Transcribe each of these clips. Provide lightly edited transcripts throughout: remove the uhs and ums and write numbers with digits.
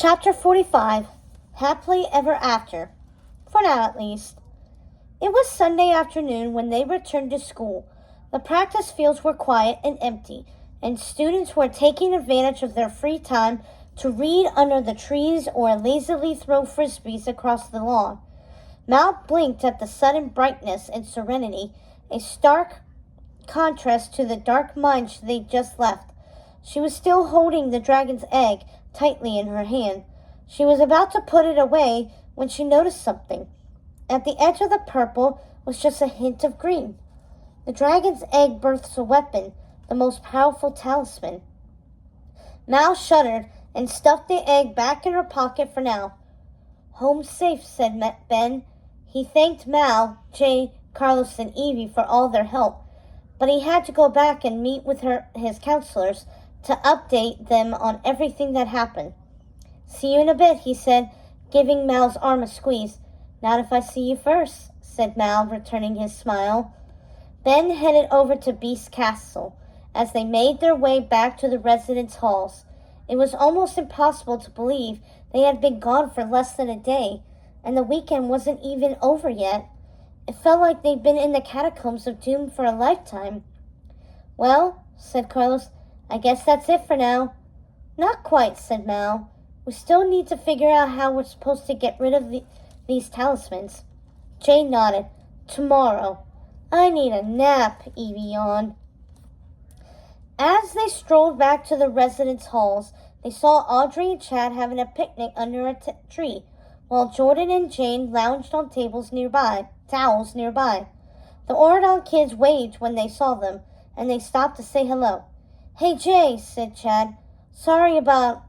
Chapter 45, Happily Ever After. For now, at least. It was Sunday afternoon when they returned to school. The practice fields were quiet and empty, and students were taking advantage of their free time to read under the trees or lazily throw frisbees across the lawn. Mal blinked at the sudden brightness and serenity, a stark contrast to the dark mine they'd just left. She was still holding the dragon's egg tightly in her hand. She was about to put it away when she noticed something. At the edge of the purple was just a hint of green. The dragon's egg births a weapon, the most powerful talisman. Mal shuddered and stuffed the egg back in her pocket for now. "Home safe," said Ben. He thanked Mal, Jay, Carlos, and Evie for all their help, but he had to go back and meet with his counselors to update them on everything that happened. "See you in a bit," he said, giving Mal's arm a squeeze. "Not if I see you first," said Mal, returning his smile. Ben headed over to Beast Castle. As they made their way back to the residence halls, it was almost impossible to believe they had been gone for less than a day, and the weekend wasn't even over yet. It felt like they'd been in the catacombs of doom for a lifetime. "Well," said Carlos, "I guess that's it for now." "Not quite," said Mal. "We still need to figure out how we're supposed to get rid of these talismans." Jay nodded. "Tomorrow." "I need a nap," Evie yawned. As they strolled back to the residence halls, they saw Audrey and Chad having a picnic under a tree, while Jordan and Jane lounged on towels nearby. The Oradon kids waved when they saw them, and they stopped to say hello. "Hey, Jay," said Chad. "Sorry about,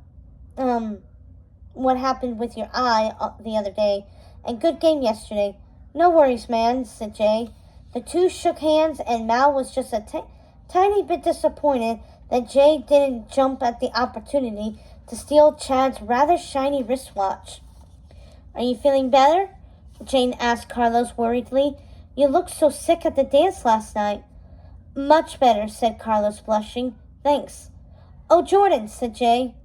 what happened with your eye the other day, and good game yesterday." "No worries, man," said Jay. The two shook hands, and Mal was just a tiny bit disappointed that Jay didn't jump at the opportunity to steal Chad's rather shiny wristwatch. "Are you feeling better?" Jane asked Carlos worriedly. "You looked so sick at the dance last night." "Much better," said Carlos, blushing. "Thanks." "Oh, Jordan," said Jay.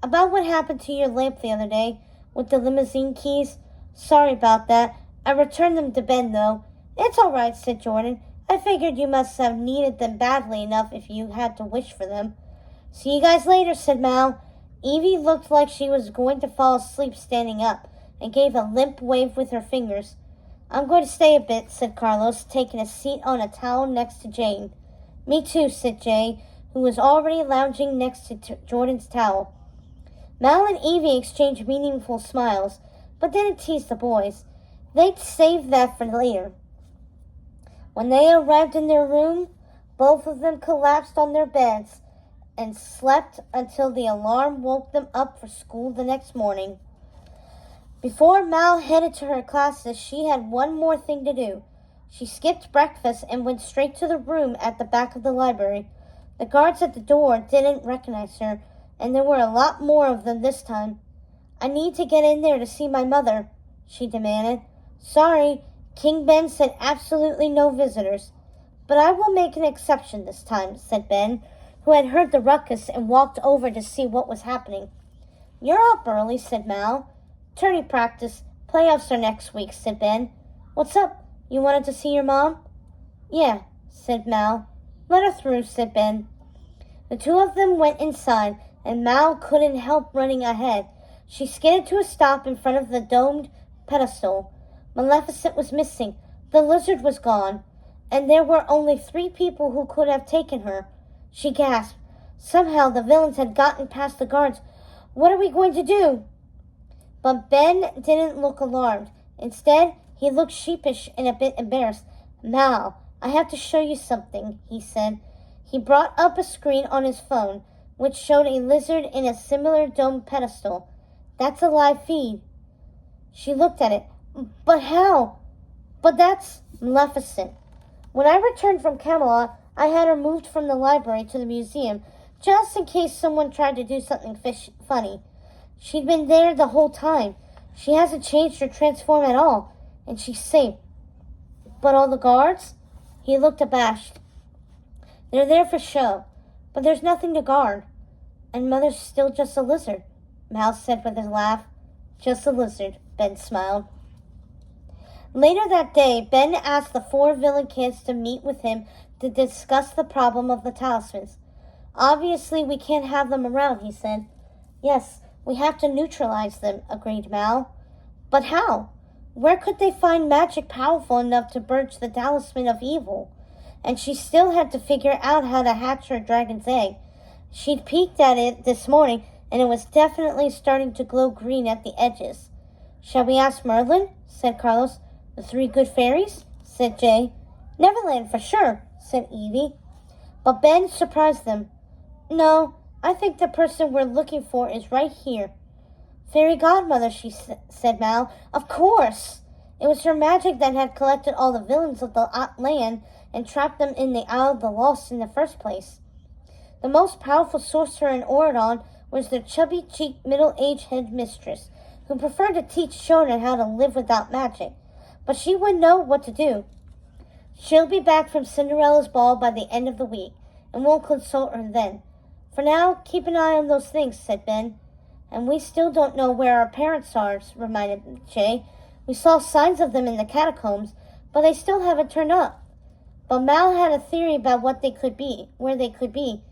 "About what happened to your lamp the other day, with the limousine keys? Sorry about that. I returned them to Ben, though." "It's all right," said Jordan. "I figured you must have needed them badly enough if you had to wish for them." "See you guys later," said Mal. Evie looked like she was going to fall asleep standing up, and gave a limp wave with her fingers. "I'm going to stay a bit," said Carlos, taking a seat on a towel next to Jane. "Me too," said Jay, who was already lounging next to Jordan's towel. Mal and Evie exchanged meaningful smiles, but didn't tease the boys. They'd save that for later. When they arrived in their room, both of them collapsed on their beds and slept until the alarm woke them up for school the next morning. Before Mal headed to her classes, she had one more thing to do. She skipped breakfast and went straight to the room at the back of the library. The guards at the door didn't recognize her, and there were a lot more of them this time. "I need to get in there to see my mother," she demanded. "Sorry, King Ben said absolutely no visitors." "But I will make an exception this time," said Ben, who had heard the ruckus and walked over to see what was happening. "You're up early," said Mal. "Tourney practice. Playoffs are next week," said Ben. "What's up? You wanted to see your mom?" "Yeah," said Mal. "Let her through," said Ben. The two of them went inside, and Mal couldn't help running ahead. She skidded to a stop in front of the domed pedestal. Maleficent was missing. The lizard was gone, and there were only 3 people who could have taken her. She gasped. Somehow the villains had gotten past the guards. "What are we going to do?" But Ben didn't look alarmed. Instead, he looked sheepish and a bit embarrassed. "Mal, I have to show you something," he said. He brought up a screen on his phone, which showed a lizard in a similar domed pedestal. "That's a live feed." She looked at it. "But how?" "But that's Maleficent. When I returned from Camelot, I had her moved from the library to the museum, just in case someone tried to do something funny. She'd been there the whole time. She hasn't changed or transformed at all, and she's safe." "But all the guards?" He looked abashed. "They're there for show, but there's nothing to guard. And Mother's still just a lizard." Mal said with a laugh. Just a lizard, Ben smiled. Later that day, Ben asked the 4 villain kids to meet with him to discuss the problem of the talismans. Obviously, we can't have them around, he said. Yes, we have to neutralize them, agreed Mal. But how? Where could they find magic powerful enough to purge the talisman of evil? And she still had to figure out how to hatch her dragon's egg. She'd peeked at it this morning, and it was definitely starting to glow green at the edges. Shall we ask Merlin? Said Carlos. The 3 good fairies? Said Jay. Neverland for sure, said Evie. But Ben surprised them. No, I think the person we're looking for is right here. Fairy godmother, said Mal. Of course! It was her magic that had collected all the villains of the land and trapped them in the Isle of the Lost in the first place. The most powerful sorcerer in Oridon was their chubby-cheeked middle-aged headmistress, who preferred to teach children how to live without magic. But she would know what to do. She'll be back from Cinderella's ball by the end of the week, and we'll consult her then. For now, keep an eye on those things, said Ben. And we still don't know where our parents are, reminded Jay. We saw signs of them in the catacombs, but they still haven't turned up. But Mal had a theory about what they could be, where they could be.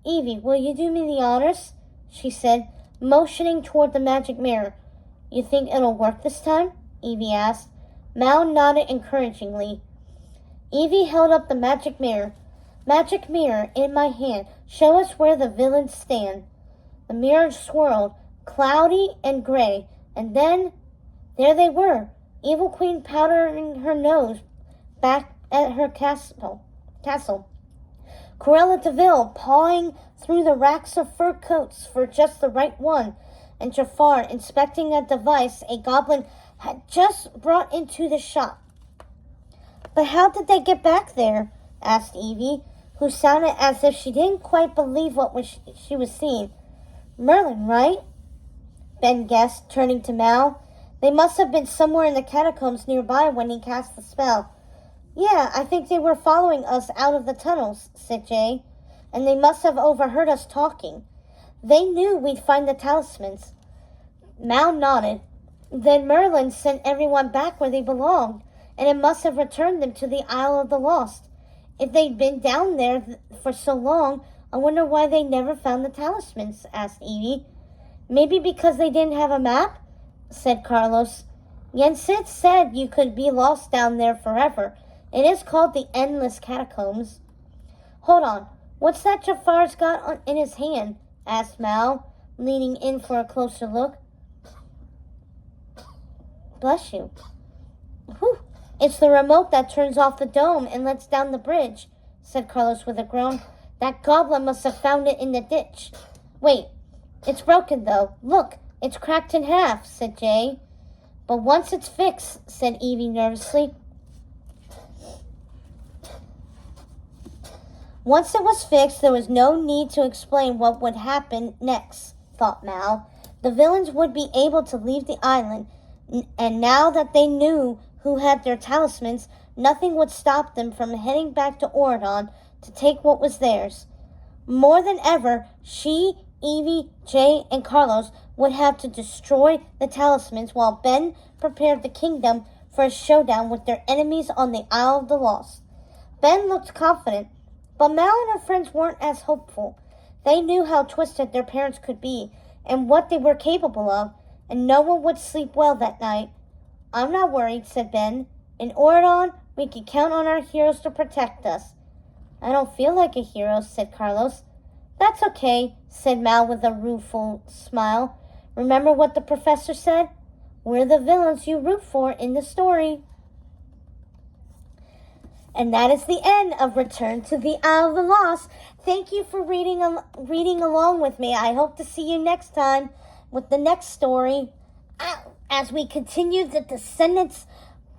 Evie, will you do me the honors? She said, motioning toward the magic mirror. You think it'll work this time? Evie asked. Mal nodded encouragingly. Evie held up the magic mirror. Magic mirror, in my hand, show us where the villains stand. The mirror swirled, cloudy and gray, and then there they were, Evil Queen powdering her nose back at her castle. Cruella de Vil pawing through the racks of fur coats for just the right one, and Jafar inspecting a device a goblin had just brought into the shop. But how did they get back there? Asked Evie, who sounded as if she didn't quite believe what she was seeing. Merlin, right? Ben guessed, turning to Mal. They must have been somewhere in the catacombs nearby when he cast the spell. Yeah, I think they were following us out of the tunnels, said Jay, and they must have overheard us talking. They knew we'd find the talismans. Mal nodded. Then Merlin sent everyone back where they belonged, and it must have returned them to the Isle of the Lost. If they'd been down there for so long, I wonder why they never found the talismans, asked Evie. Maybe because they didn't have a map, said Carlos. Yensid said you could be lost down there forever. It is called the Endless Catacombs. Hold on, what's that Jafar's got in his hand? Asked Mal, leaning in for a closer look. Bless you. Whew. It's the remote that turns off the dome and lets down the bridge, said Carlos with a groan. That goblin must have found it in the ditch. Wait, it's broken though. Look, it's cracked in half, said Jay. But once it's fixed, said Evie nervously. Once it was fixed, there was no need to explain what would happen next, thought Mal. The villains would be able to leave the island, and now that they knew who had their talismans, nothing would stop them from heading back to Oridon to take what was theirs. More than ever, she, Evie, Jay, and Carlos would have to destroy the talismans while Ben prepared the kingdom for a showdown with their enemies on the Isle of the Lost. Ben looked confident, but Mal and her friends weren't as hopeful. They knew how twisted their parents could be and what they were capable of, and no one would sleep well that night. I'm not worried, said Ben. In Oridon, we can count on our heroes to protect us. I don't feel like a hero, said Carlos. That's okay, said Mal with a rueful smile. Remember what the professor said? We're the villains you root for in the story. And that is the end of Return to the Isle of the Lost. Thank you for reading along with me. I hope to see you next time with the next story as we continue the Descendants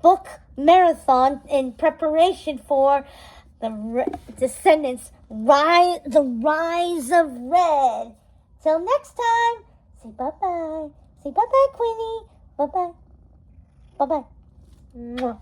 book marathon in preparation for the Descendants the Rise of Red. Till next time, say bye-bye. Say bye-bye, Queenie. Bye-bye. Bye-bye. Mwah.